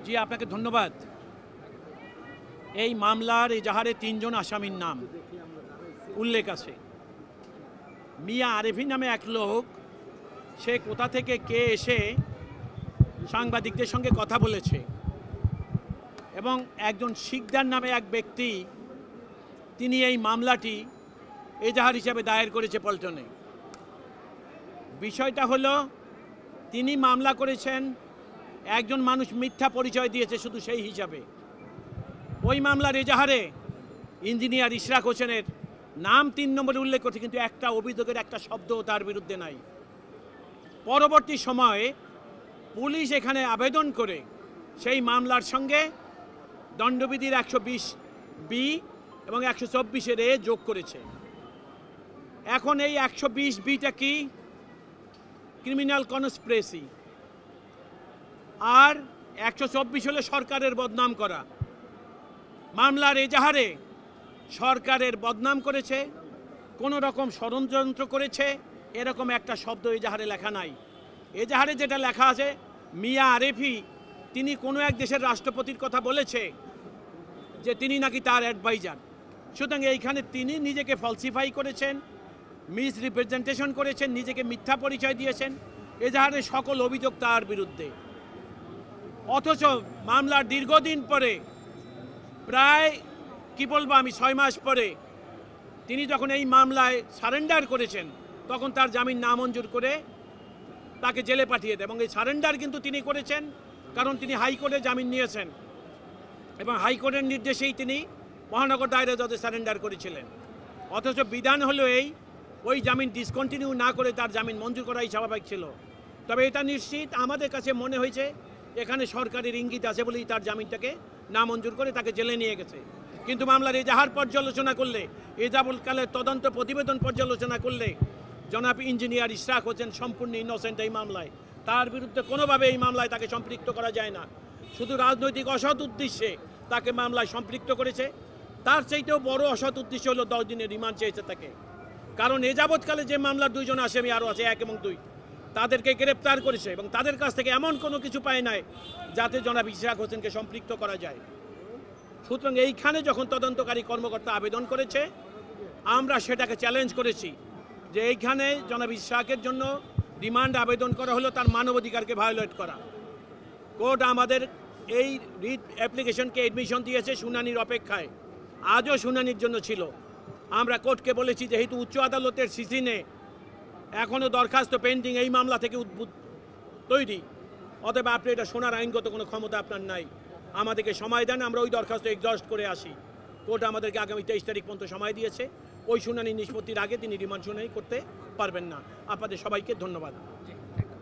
জি আপনাকে ধন্যবাদ। এই মামলার এজাহারে ৩ জন আসামির নাম উল্লেখ আছে। মিয়া আরেফি নামে এক লোক, সে কোথা থেকে কে এসে সাংবাদিকদের সঙ্গে কথা বলেছে, এবং একজন শিকদার নামে এক ব্যক্তি, তিনি এই মামলাটি এজাহার হিসাবে দায়ের করেছে পল্টনে। বিষয়টা হলো, তিনি মামলা করেছেন, একজন মানুষ মিথ্যা পরিচয় দিয়েছে শুধু সেই হিসাবে। ওই মামলার এজাহারে ইঞ্জিনিয়ার ইশরাক হোসেনের নাম ৩ নম্বরে উল্লেখ করছে, কিন্তু একটা অভিযোগের একটা শব্দও তার বিরুদ্ধে নাই। পরবর্তী সময়ে পুলিশ এখানে আবেদন করে সেই মামলার সঙ্গে দণ্ডবিধির ১২০B এবং ১২৪A যোগ করেছে। এখন এই ১২০Bটা কি? Criminal conspiracy. আর ১২৪ হলে সরকারের বদনাম করা। মামলার এজাহারে সরকারের বদনাম করেছে, কোনো রকম ষড়যন্ত্র করেছে, এরকম একটা শব্দ এজাহারে লেখা নাই। এজাহারে যেটা লেখা আছে, মিয়া আরেফি তিনি কোনো এক দেশের রাষ্ট্রপতির কথা বলেছে যে তিনি নাকি তার অ্যাডভাইজার। সুতরাং এইখানে তিনি নিজেকে ফলসিফাই করেছেন, মিস রিপ্রেজেন্টেশন করেছেন, নিজেকে মিথ্যা পরিচয় দিয়েছেন। এজাহারে সকল অভিযোগ তার বিরুদ্ধে। অথচ মামলার দীর্ঘদিন পরে, প্রায় কি বলবো আমি, 6 মাস পরে তিনি যখন এই মামলায় সারেন্ডার করেছেন, তখন তার জামিন নামঞ্জুর করে তাকে জেলে পাঠিয়ে দেয়। এবং এই সারেন্ডার কিন্তু তিনি করেছেন কারণ তিনি হাইকোর্টে জামিন নিয়েছেন, এবং হাইকোর্টের নির্দেশেই তিনি মহানগর দায়রা জজে সারেন্ডার করেছিলেন। অথচ বিধান হলো এই, ওই জামিন ডিসকন্টিনিউ না করে তার জামিন মঞ্জুর করাই স্বাভাবিক ছিল। তবে এটা নিশ্চিত আমাদের কাছে মনে হয়েছে এখানে সরকারের ইঙ্গিত আছে বলেই তার জামিনটাকে নামঞ্জুর করে তাকে জেলে নিয়ে গেছে। কিন্তু মামলার এজাহার পর্যালোচনা করলে, এজাবৎকালের তদন্ত প্রতিবেদন পর্যালোচনা করলে জনাব ইঞ্জিনিয়ার ইশরাক হোসেন সম্পূর্ণ ইনোসেন্ট এই মামলায়। তার বিরুদ্ধে কোনোভাবে এই মামলায় তাকে সম্পৃক্ত করা যায় না। শুধু রাজনৈতিক অসৎ উদ্দেশ্যে তাকে মামলায় সম্পৃক্ত করেছে। তার চাইতেও বড় অসৎ উদ্দেশ্য হলো 10 দিনের রিমান্ড চেয়েছে তাকে। কারণ এজাবৎকালে যে মামলার 2 জন আসামি আরও আছে, 1 এবং 2, তাদেরকে গ্রেপ্তার করেছে এবং তাদের কাছ থেকে এমন কোনো কিছু পায় নাই যাতে জনাব ইশরাক হোসেনকে সম্পৃক্ত করা যায়। সুতরাং এইখানে যখন তদন্তকারী কর্মকর্তা আবেদন করেছে, আমরা সেটাকে চ্যালেঞ্জ করেছি যে এইখানে জনাব ইশরাকের জন্য রিমান্ড আবেদন করা হলো তার মানবাধিকারকে ভায়োলেট করা। কোর্ট আমাদের এই রিট অ্যাপ্লিকেশনকে এডমিশন দিয়েছে শুনানির অপেক্ষায়, আজও শুনানির জন্য ছিল। আমরা কোর্টকে বলেছি যেহেতু উচ্চ আদালতের সিসিনে এখনও দরখাস্ত পেন্ডিং এই মামলা থেকে তৈরি, অতএব আপনি এটা শোনার আইনগত কোনো ক্ষমতা আপনার নাই। আমাদেরকে সময় দেন, আমরা ওই দরখাস্ত এক্সস্ট করে আসি। কোর্ট আমাদেরকে আগামী 23 তারিখ পর্যন্ত সময় দিয়েছে। ওই শুনানি নিষ্পত্তির আগে তিনি রিমান্ড শুনানি করতে পারবেন না। আপনাদের সবাইকে ধন্যবাদ।